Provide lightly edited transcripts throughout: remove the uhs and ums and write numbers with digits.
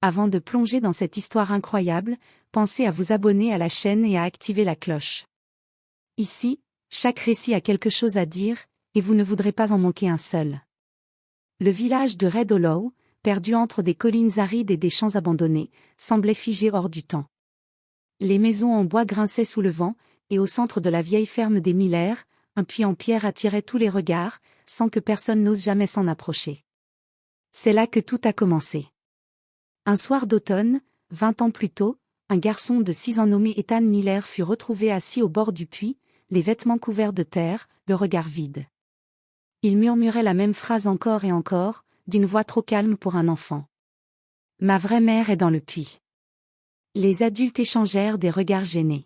Avant de plonger dans cette histoire incroyable, pensez à vous abonner à la chaîne et à activer la cloche. Ici, chaque récit a quelque chose à dire, et vous ne voudrez pas en manquer un seul. Le village de Red Hollow, perdu entre des collines arides et des champs abandonnés, semblait figé hors du temps. Les maisons en bois grinçaient sous le vent, et au centre de la vieille ferme des Miller, un puits en pierre attirait tous les regards, sans que personne n'ose jamais s'en approcher. C'est là que tout a commencé. Un soir d'automne, 20 ans plus tôt, un garçon de 6 ans nommé Ethan Miller fut retrouvé assis au bord du puits, les vêtements couverts de terre, le regard vide. Il murmurait la même phrase encore et encore, d'une voix trop calme pour un enfant. « Ma vraie mère est dans le puits. » Les adultes échangèrent des regards gênés.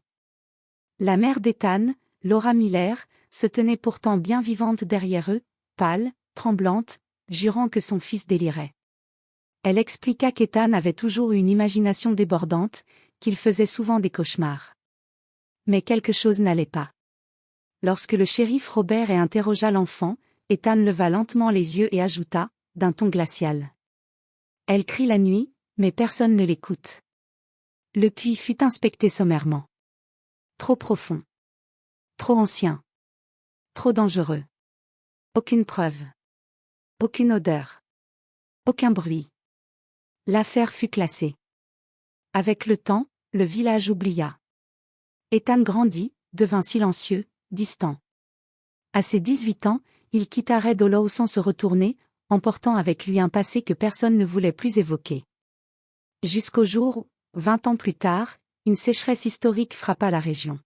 La mère d'Ethan, Laura Miller, se tenait pourtant bien vivante derrière eux, pâle, tremblante, jurant que son fils délirait. Elle expliqua qu'Ethan avait toujours eu une imagination débordante, qu'il faisait souvent des cauchemars. Mais quelque chose n'allait pas. Lorsque le shérif Robert interrogea l'enfant, Ethan leva lentement les yeux et ajouta, d'un ton glacial. « Elle crie la nuit, mais personne ne l'écoute. » Le puits fut inspecté sommairement. Trop profond. Trop ancien. Trop dangereux. Aucune preuve. Aucune odeur. Aucun bruit. L'affaire fut classée. Avec le temps, le village oublia. Ethan grandit, devint silencieux, distant. À ses 18 ans, il quitta Red Hollow sans se retourner, emportant avec lui un passé que personne ne voulait plus évoquer. Jusqu'au jour où, 20 ans plus tard, une sécheresse historique frappa la région.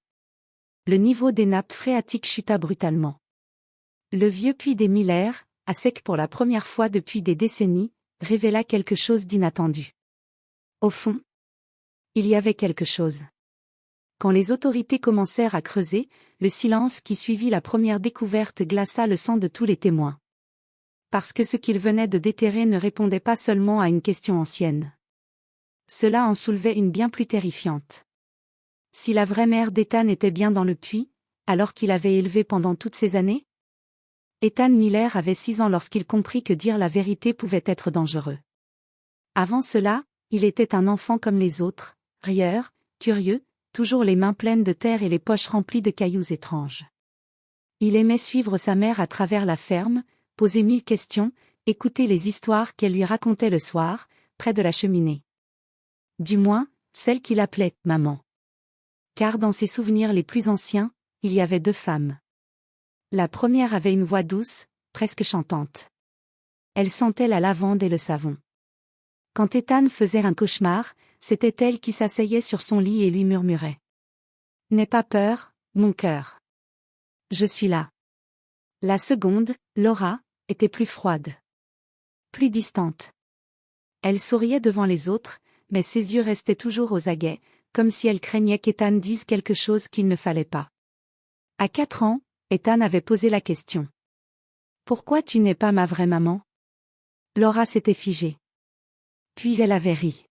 Le niveau des nappes phréatiques chuta brutalement. Le vieux puits des Miller, à sec pour la première fois depuis des décennies, révéla quelque chose d'inattendu. Au fond, il y avait quelque chose. Quand les autorités commencèrent à creuser, le silence qui suivit la première découverte glaça le sang de tous les témoins. Parce que ce qu'ils venaient de déterrer ne répondait pas seulement à une question ancienne. Cela en soulevait une bien plus terrifiante. Si la vraie mère d'Ethan était bien dans le puits, alors qu'il avait élevé pendant toutes ces années? Ethan Miller avait 6 ans lorsqu'il comprit que dire la vérité pouvait être dangereux. Avant cela, il était un enfant comme les autres, rieur, curieux, toujours les mains pleines de terre et les poches remplies de cailloux étranges. Il aimait suivre sa mère à travers la ferme, poser 1000 questions, écouter les histoires qu'elle lui racontait le soir, près de la cheminée. Du moins, celle qu'il appelait « maman ». Car dans ses souvenirs les plus anciens, il y avait 2 femmes. La première avait une voix douce, presque chantante. Elle sentait la lavande et le savon. Quand Ethan faisait un cauchemar, c'était elle qui s'asseyait sur son lit et lui murmurait. « N'aie pas peur, mon cœur. Je suis là. » La seconde, Laura, était plus froide. Plus distante. Elle souriait devant les autres, mais ses yeux restaient toujours aux aguets, comme si elle craignait qu'Ethan dise quelque chose qu'il ne fallait pas. À 4 ans, Ethan avait posé la question. « Pourquoi tu n'es pas ma vraie maman ?» Laura s'était figée. Puis elle avait ri.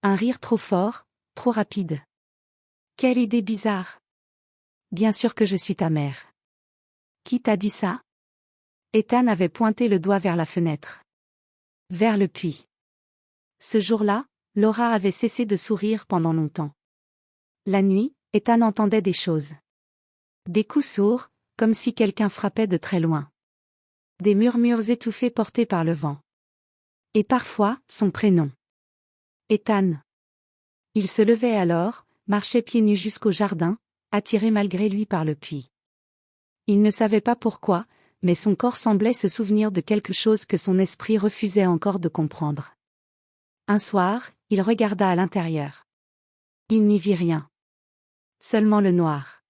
Un rire trop fort, trop rapide. « Quelle idée bizarre !»« Bien sûr que je suis ta mère. »« Qui t'a dit ça ?» Ethan avait pointé le doigt vers la fenêtre. Vers le puits. Ce jour-là, Laura avait cessé de sourire pendant longtemps. La nuit, Ethan entendait des choses. Des coups sourds, comme si quelqu'un frappait de très loin. Des murmures étouffés portés par le vent. Et parfois, son prénom. Ethan. Il se levait alors, marchait pieds nus jusqu'au jardin, attiré malgré lui par le puits. Il ne savait pas pourquoi, mais son corps semblait se souvenir de quelque chose que son esprit refusait encore de comprendre. Un soir, il regarda à l'intérieur. Il n'y vit rien. Seulement le noir.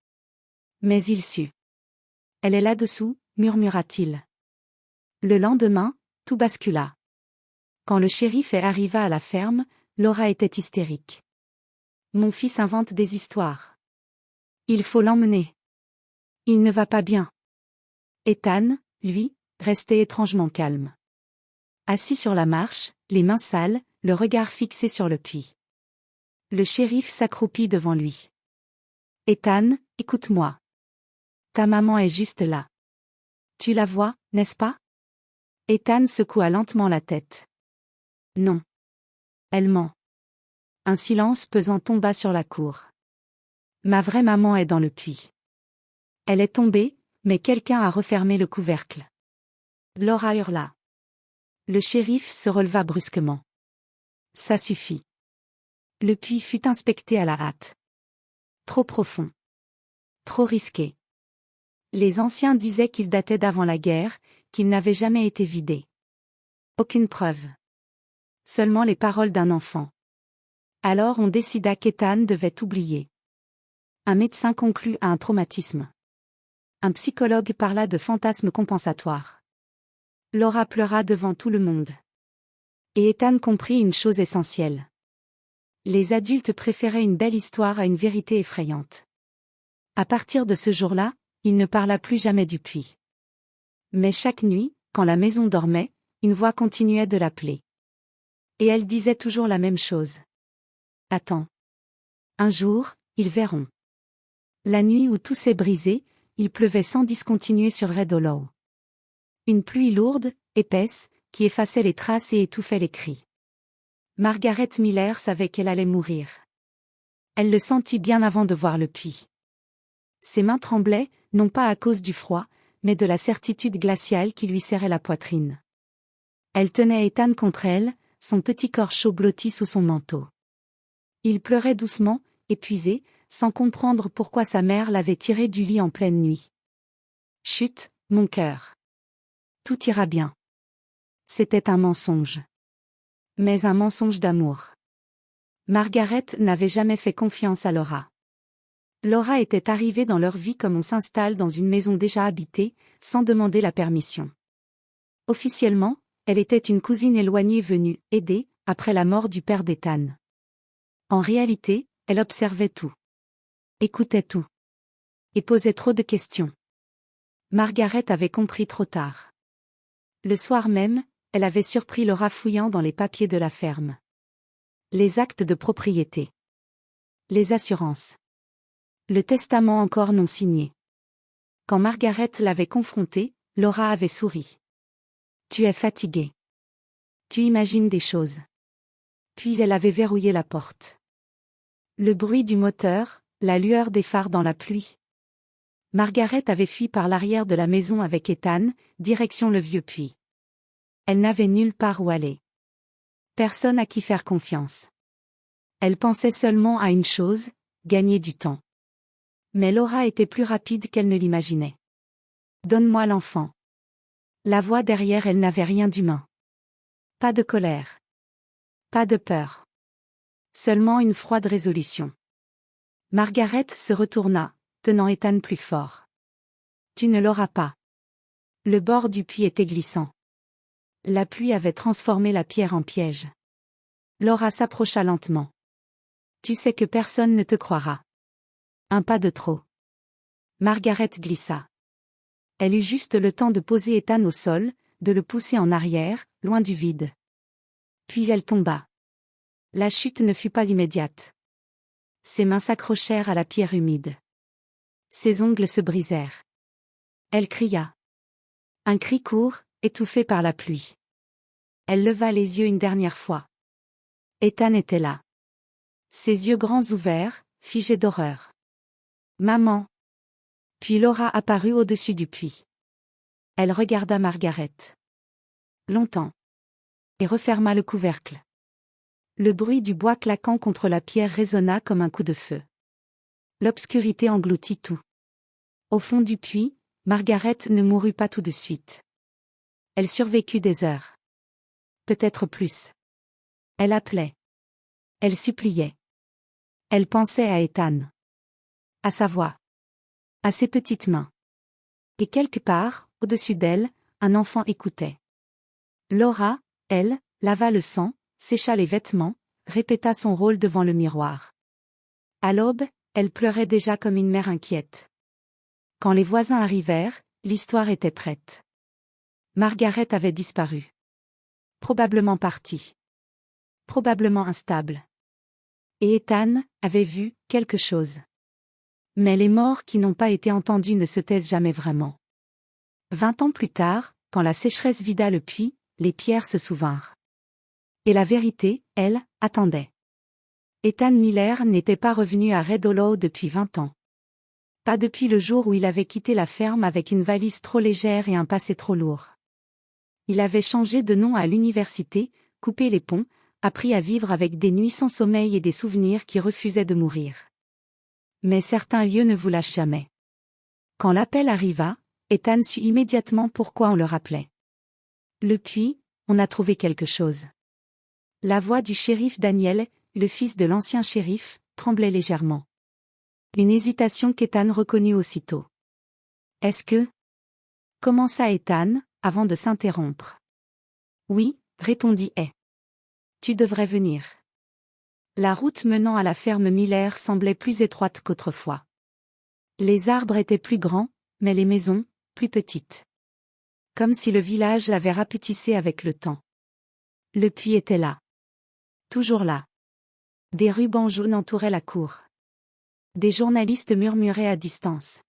Mais il sut. « Elle est là-dessous » murmura-t-il. Le lendemain, tout bascula. Quand le shérif arriva à la ferme, Laura était hystérique. « Mon fils invente des histoires. Il faut l'emmener. Il ne va pas bien. » Ethan, lui, restait étrangement calme. Assis sur la marche, les mains sales, le regard fixé sur le puits. Le shérif s'accroupit devant lui. « Ethan, écoute-moi. Ta maman est juste là. Tu la vois, n'est-ce pas ?» Ethan secoua lentement la tête. « Non. Elle ment. Un silence pesant tomba sur la cour. Ma vraie maman est dans le puits. Elle est tombée, mais quelqu'un a refermé le couvercle. Laura hurla. Le shérif se releva brusquement. Ça suffit. Le puits fut inspecté à la hâte. Trop profond. Trop risqué. Les anciens disaient qu'il datait d'avant la guerre, qu'il n'avait jamais été vidé. Aucune preuve. Seulement les paroles d'un enfant. Alors on décida qu'Ethan devait oublier. Un médecin conclut à un traumatisme. Un psychologue parla de fantasmes compensatoires. Laura pleura devant tout le monde. Et Ethan comprit une chose essentielle. Les adultes préféraient une belle histoire à une vérité effrayante. À partir de ce jour-là, il ne parla plus jamais du puits. Mais chaque nuit, quand la maison dormait, une voix continuait de l'appeler. Et elle disait toujours la même chose. Attends. Un jour, ils verront. La nuit où tout s'est brisé, il pleuvait sans discontinuer sur Red Hollow. Une pluie lourde, épaisse, qui effaçait les traces et étouffait les cris. Margaret Miller savait qu'elle allait mourir. Elle le sentit bien avant de voir le puits. Ses mains tremblaient, non pas à cause du froid, mais de la certitude glaciale qui lui serrait la poitrine. Elle tenait Ethan contre elle, son petit corps chaud blotti sous son manteau. Il pleurait doucement, épuisé, sans comprendre pourquoi sa mère l'avait tiré du lit en pleine nuit. Chut, mon cœur. Tout ira bien. C'était un mensonge. Mais un mensonge d'amour. Margaret n'avait jamais fait confiance à Laura. Laura était arrivée dans leur vie comme on s'installe dans une maison déjà habitée, sans demander la permission. Officiellement, elle était une cousine éloignée venue aider, après la mort du père d'Ethan. En réalité, elle observait tout. Écoutait tout. Et posait trop de questions. Margaret avait compris trop tard. Le soir même, elle avait surpris Laura fouillant dans les papiers de la ferme. Les actes de propriété. Les assurances. Le testament encore non signé. Quand Margaret l'avait confrontée, Laura avait souri. Tu es fatiguée. Tu imagines des choses. Puis elle avait verrouillé la porte. Le bruit du moteur, la lueur des phares dans la pluie. Margaret avait fui par l'arrière de la maison avec Ethan, direction le vieux puits. Elle n'avait nulle part où aller. Personne à qui faire confiance. Elle pensait seulement à une chose, gagner du temps. Mais Laura était plus rapide qu'elle ne l'imaginait. Donne-moi l'enfant. La voix derrière elle n'avait rien d'humain. Pas de colère. Pas de peur. Seulement une froide résolution. Margaret se retourna, tenant Ethan plus fort. Tu ne l'auras pas. Le bord du puits était glissant. La pluie avait transformé la pierre en piège. Laura s'approcha lentement. Tu sais que personne ne te croira. Un pas de trop. Margaret glissa. Elle eut juste le temps de poser Ethan au sol, de le pousser en arrière, loin du vide. Puis elle tomba. La chute ne fut pas immédiate. Ses mains s'accrochèrent à la pierre humide. Ses ongles se brisèrent. Elle cria. Un cri court, étouffé par la pluie. Elle leva les yeux une dernière fois. Ethan était là. Ses yeux grands ouverts, figés d'horreur. Maman. Puis Laura apparut au-dessus du puits. Elle regarda Margaret. Longtemps. Et referma le couvercle. Le bruit du bois claquant contre la pierre résonna comme un coup de feu. L'obscurité engloutit tout. Au fond du puits, Margaret ne mourut pas tout de suite. Elle survécut des heures. Peut-être plus. Elle appelait. Elle suppliait. Elle pensait à Ethan. À sa voix. À ses petites mains. Et quelque part, au-dessus d'elle, un enfant écoutait. Laura, elle, lava le sang, sécha les vêtements, répéta son rôle devant le miroir. À l'aube, elle pleurait déjà comme une mère inquiète. Quand les voisins arrivèrent, l'histoire était prête. Margaret avait disparu. Probablement partie. Probablement instable. Et Ethan avait vu quelque chose. Mais les morts qui n'ont pas été entendus ne se taisent jamais vraiment. 20 ans plus tard, quand la sécheresse vida le puits, les pierres se souvinrent. Et la vérité, elle, attendait. Ethan Miller n'était pas revenu à Red Hollow depuis 20 ans. Pas depuis le jour où il avait quitté la ferme avec une valise trop légère et un passé trop lourd. Il avait changé de nom à l'université, coupé les ponts, appris à vivre avec des nuits sans sommeil et des souvenirs qui refusaient de mourir. Mais certains lieux ne vous lâchent jamais. Quand l'appel arriva, Ethan sut immédiatement pourquoi on le rappelait. Le puits, on a trouvé quelque chose. La voix du shérif Daniel, le fils de l'ancien shérif, tremblait légèrement. Une hésitation qu'Ethan reconnut aussitôt. Est-ce que... commença Ethan, avant de s'interrompre. Oui, répondit Hay. Tu devrais venir. La route menant à la ferme Miller semblait plus étroite qu'autrefois. Les arbres étaient plus grands, mais les maisons, plus petites. Comme si le village l'avait rapetissé avec le temps. Le puits était là. Toujours là. Des rubans jaunes entouraient la cour. Des journalistes murmuraient à distance.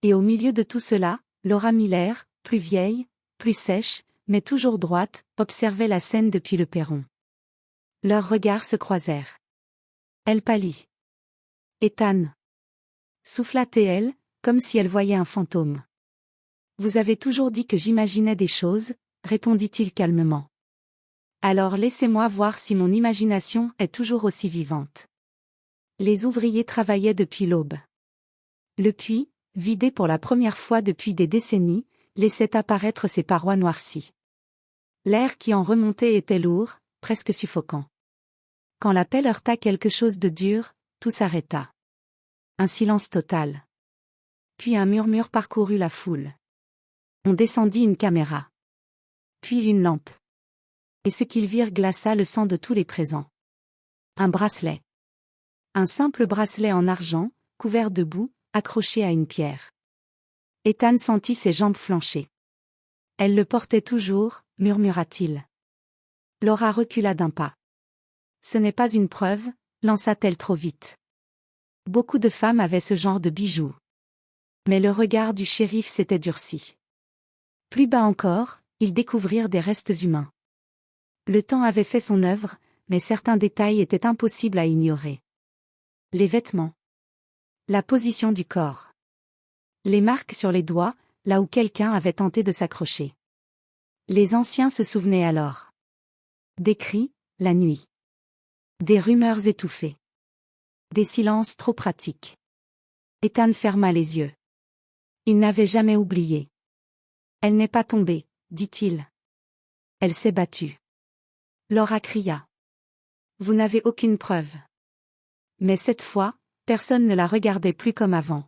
Et au milieu de tout cela, Laura Miller, plus vieille, plus sèche, mais toujours droite, observait la scène depuis le perron. Leurs regards se croisèrent. Elle pâlit. Ethan. Souffla-t-elle, comme si elle voyait un fantôme. Vous avez toujours dit que j'imaginais des choses, répondit-il calmement. Alors laissez-moi voir si mon imagination est toujours aussi vivante. Les ouvriers travaillaient depuis l'aube. Le puits, vidé pour la première fois depuis des décennies, laissait apparaître ses parois noircies. L'air qui en remontait était lourd, presque suffocant. Quand la pelle heurta quelque chose de dur, tout s'arrêta. Un silence total. Puis un murmure parcourut la foule. On descendit une caméra. Puis une lampe. Et ce qu'ils virent glaça le sang de tous les présents. Un bracelet. Un simple bracelet en argent, couvert de boue, accroché à une pierre. Ethan sentit ses jambes flancher. Elle le portait toujours, murmura-t-il. Laura recula d'un pas. Ce n'est pas une preuve, lança-t-elle trop vite. Beaucoup de femmes avaient ce genre de bijoux. Mais le regard du shérif s'était durci. Plus bas encore, ils découvrirent des restes humains. Le temps avait fait son œuvre, mais certains détails étaient impossibles à ignorer. Les vêtements. La position du corps. Les marques sur les doigts, là où quelqu'un avait tenté de s'accrocher. Les anciens se souvenaient alors. Des cris, la nuit. Des rumeurs étouffées. Des silences trop pratiques. Ethan ferma les yeux. Il n'avait jamais oublié. Elle n'est pas tombée, dit-il. Elle s'est battue. Laura cria. Vous n'avez aucune preuve. Mais cette fois, personne ne la regardait plus comme avant.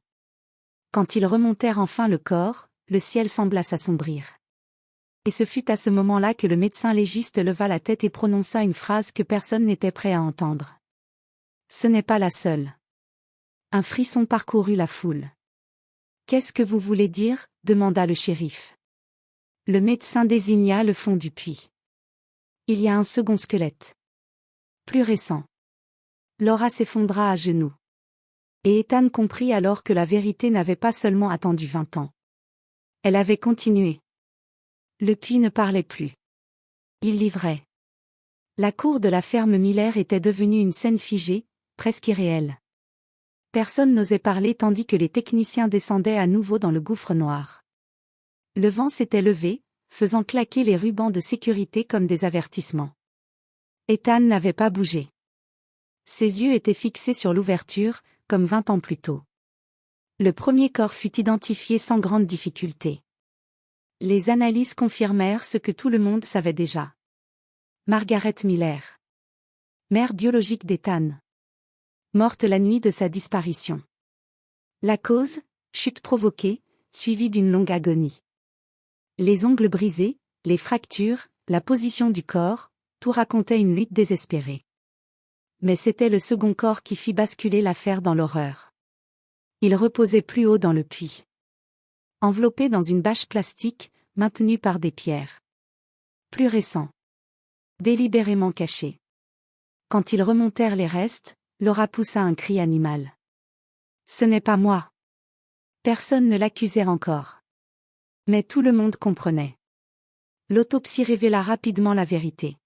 Quand ils remontèrent enfin le corps, le ciel sembla s'assombrir. Et ce fut à ce moment-là que le médecin légiste leva la tête et prononça une phrase que personne n'était prêt à entendre. Ce n'est pas la seule. Un frisson parcourut la foule. Qu'est-ce que vous voulez dire ? Demanda le shérif. Le médecin désigna le fond du puits. Il y a un second squelette. Plus récent. Laura s'effondra à genoux. Et Ethan comprit alors que la vérité n'avait pas seulement attendu 20 ans. Elle avait continué. Le puits ne parlait plus. Il livrait. La cour de la ferme Miller était devenue une scène figée, presque irréelle. Personne n'osait parler tandis que les techniciens descendaient à nouveau dans le gouffre noir. Le vent s'était levé, faisant claquer les rubans de sécurité comme des avertissements. Ethan n'avait pas bougé. Ses yeux étaient fixés sur l'ouverture, comme 20 ans plus tôt. Le premier corps fut identifié sans grande difficulté. Les analyses confirmèrent ce que tout le monde savait déjà. Margaret Miller. Mère biologique d'Ethan. Morte la nuit de sa disparition. La cause, chute provoquée, suivie d'une longue agonie. Les ongles brisés, les fractures, la position du corps, tout racontait une lutte désespérée. Mais c'était le second corps qui fit basculer l'affaire dans l'horreur. Il reposait plus haut dans le puits. Enveloppé dans une bâche plastique, maintenue par des pierres. Plus récent. Délibérément caché. Quand ils remontèrent les restes, Laura poussa un cri animal. Ce n'est pas moi. Personne ne l'accusait encore. Mais tout le monde comprenait. L'autopsie révéla rapidement la vérité.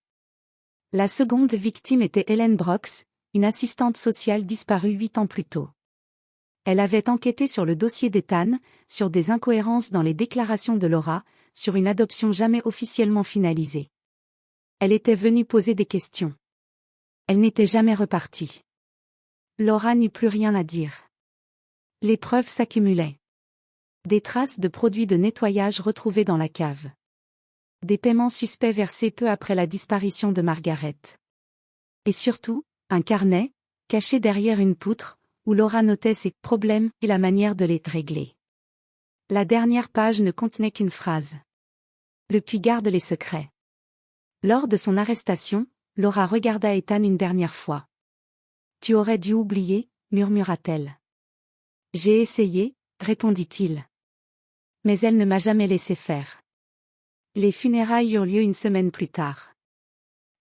La seconde victime était Helen Brooks, une assistante sociale disparue 8 ans plus tôt. Elle avait enquêté sur le dossier d'Ethan, sur des incohérences dans les déclarations de Laura, sur une adoption jamais officiellement finalisée. Elle était venue poser des questions. Elle n'était jamais repartie. Laura n'eut plus rien à dire. Les preuves s'accumulaient. Des traces de produits de nettoyage retrouvés dans la cave. Des paiements suspects versés peu après la disparition de Margaret. Et surtout, un carnet, caché derrière une poutre, où Laura notait ses problèmes et la manière de les régler. La dernière page ne contenait qu'une phrase. Le puits garde les secrets. Lors de son arrestation, Laura regarda Ethan une dernière fois. Tu aurais dû oublier, murmura-t-elle. J'ai essayé, répondit-il. Mais elle ne m'a jamais laissé faire. Les funérailles eurent lieu une semaine plus tard.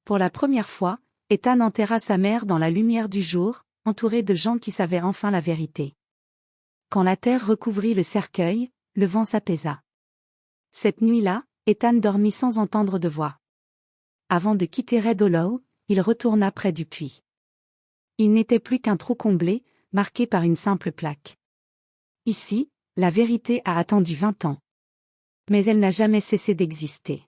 Pour la première fois, Ethan enterra sa mère dans la lumière du jour, entouré de gens qui savaient enfin la vérité. Quand la terre recouvrit le cercueil, le vent s'apaisa. Cette nuit-là, Ethan dormit sans entendre de voix. Avant de quitter Red Hollow, il retourna près du puits. Il n'était plus qu'un trou comblé, marqué par une simple plaque. Ici, la vérité a attendu 20 ans. Mais elle n'a jamais cessé d'exister.